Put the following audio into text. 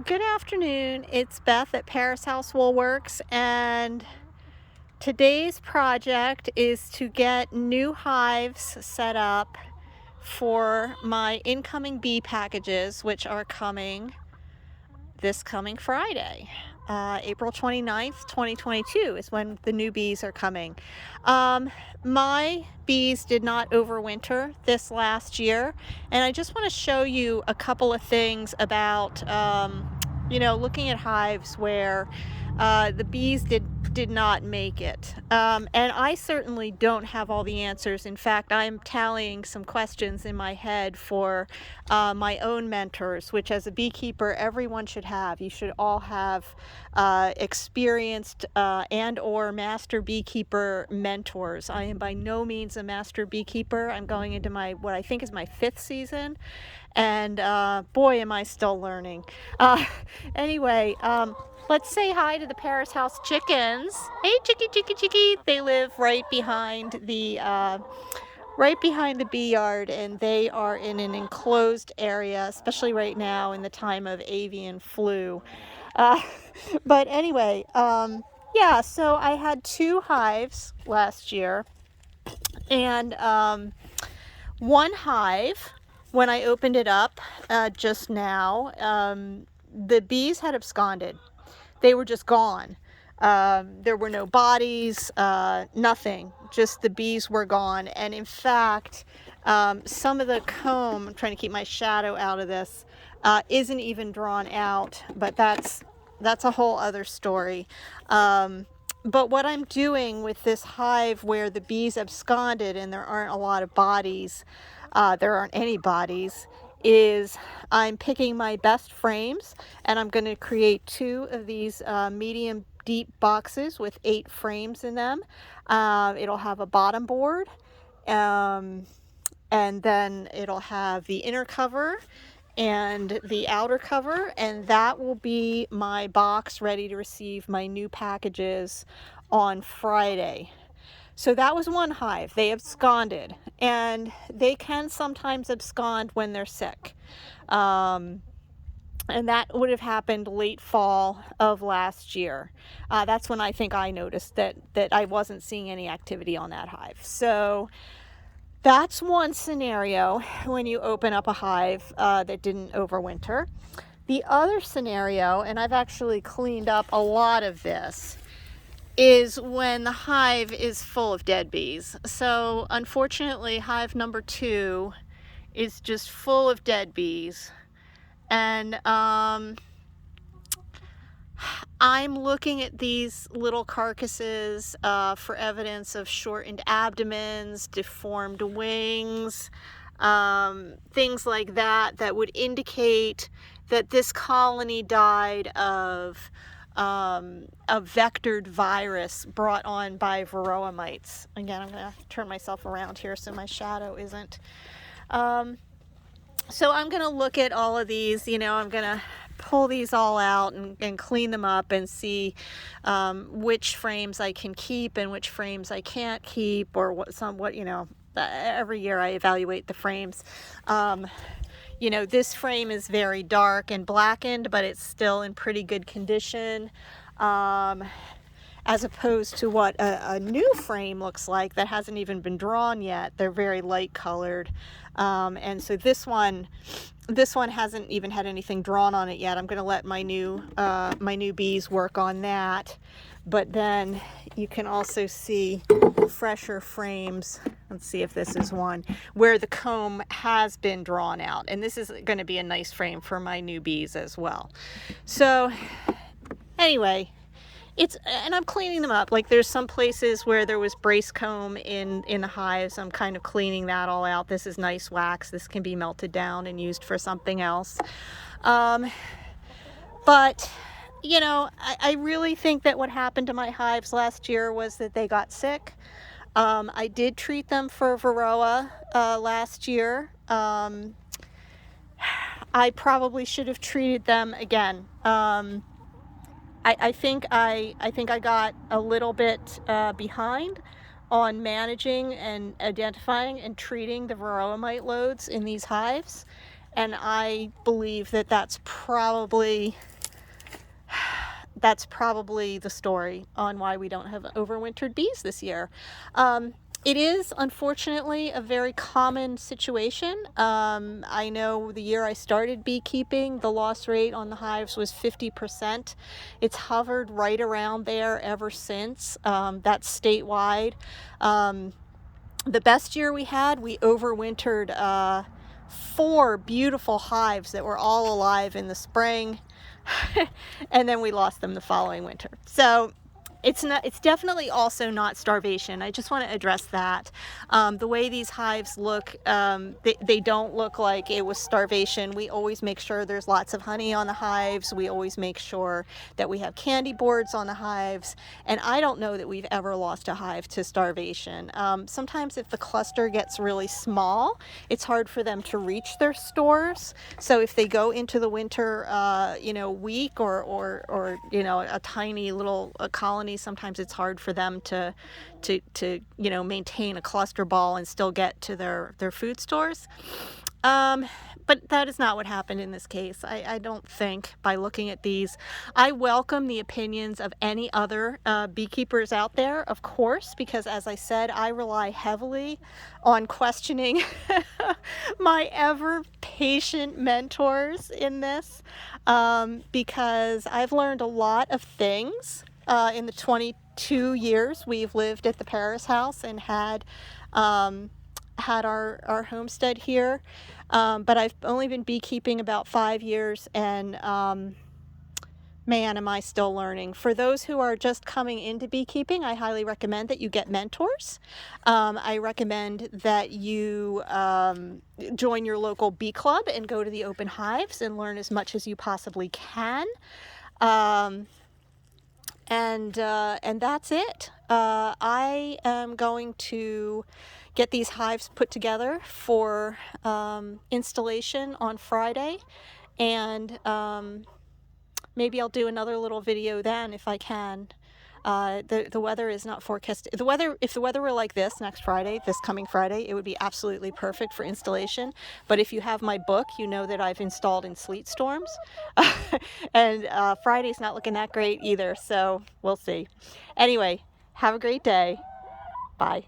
Good afternoon. It's Beth at Paris House Woolworks, and today's project is to get new hives set up for my incoming bee packages, which are coming this coming Friday. April 29th, 2022 is when the new bees are coming. My bees did not overwinter this last year, and I just want to show you a couple of things about looking at hives where the bees did not make it. And I certainly don't have all the answers. In fact, I'm tallying some questions in my head for my own mentors, which as a beekeeper, everyone should have. You should all have experienced and or master beekeeper mentors. I am by no means a master beekeeper. I'm going into what I think is my 5th season, and boy, am I still learning. Anyway, let's say hi to the Paris House chickens. Hey, chicky, chicky, chicky. They live right behind the bee yard, and they are in an enclosed area, especially right now in the time of avian flu. But anyway, yeah, so I had 2 hives last year, and one hive, when I opened it up just now, the bees had absconded. They were just gone. There were no bodies, nothing. Just the bees were gone. And in fact, some of the comb, I'm trying to keep my shadow out of this, isn't even drawn out, but that's a whole other story. But what I'm doing with this hive where the bees absconded and there aren't a lot of bodies, there aren't any bodies, is I'm picking my best frames, and I'm going to create 2 of these medium deep boxes with 8 frames in them. It'll have a bottom board, and then it'll have the inner cover and the outer cover, and that will be my box ready to receive my new packages on Friday. So that was one hive. They absconded, and they can sometimes abscond when they're sick. And that would have happened late fall of last year. That's when I think I noticed that I wasn't seeing any activity on that hive. So that's one scenario when you open up a hive that didn't overwinter. The other scenario, and I've actually cleaned up a lot of this, is when the hive is full of dead bees. So unfortunately, hive number 2 is just full of dead bees. And I'm looking at these little carcasses for evidence of shortened abdomens, deformed wings, things like that would indicate that this colony died of a vectored virus brought on by varroa mites. Again, I'm going to turn myself around here so my shadow isn't. So I'm going to look at all of these, I'm going to pull these all out and clean them up and see which frames I can keep and which frames I can't keep, or every year I evaluate the frames. This frame is very dark and blackened, but it's still in pretty good condition, as opposed to what a new frame looks like that hasn't even been drawn yet. They're very light colored. And so this one hasn't even had anything drawn on it yet. I'm going to let my new bees work on that. But then you can also see fresher frames. Let's see if this is one where the comb has been drawn out. And this is going to be a nice frame for my new bees as well. So anyway, and I'm cleaning them up. Like, there's some places where there was brace comb in the hives. I'm kind of cleaning that all out. This is nice wax. This can be melted down and used for something else. But I really think that what happened to my hives last year was that they got sick. I did treat them for varroa last year. I probably should have treated them again. I think I got a little bit behind on managing and identifying and treating the varroa mite loads in these hives, and I believe that that's probably that's probably the story on why we don't have overwintered bees this year. It is unfortunately a very common situation. I know the year I started beekeeping, the loss rate on the hives was 50%. It's hovered right around there ever since. That's statewide. The best year we had, we overwintered 4 beautiful hives that were all alive in the spring, and then we lost them the following winter. So it's definitely also not starvation. I just want to address that. The way these hives look, they don't look like it was starvation. We always make sure there's lots of honey on the hives. We always make sure that we have candy boards on the hives. And I don't know that we've ever lost a hive to starvation. Sometimes if the cluster gets really small, it's hard for them to reach their stores. So if they go into the winter, week or a tiny little colony, sometimes it's hard for them to maintain a cluster ball and still get to their food stores. But that is not what happened in this case. I don't think, by looking at these. I welcome the opinions of any other beekeepers out there, of course, because as I said, I rely heavily on questioning my ever patient mentors in this, because I've learned a lot of things in the 22 years we've lived at the Paris house and had our homestead here. But I've only been beekeeping about 5 years, and man, am I still learning. For those who are just coming into beekeeping, I highly recommend that you get mentors. I recommend that you join your local bee club and go to the open hives and learn as much as you possibly can. And that's it. I am going to get these hives put together for installation on Friday, and maybe I'll do another little video then if I can. The weather is not forecast. If the weather were like this next Friday, this coming Friday, it would be absolutely perfect for installation. But if you have my book, you know that I've installed in sleet storms, and Friday's not looking that great either. So we'll see. Anyway, have a great day. Bye.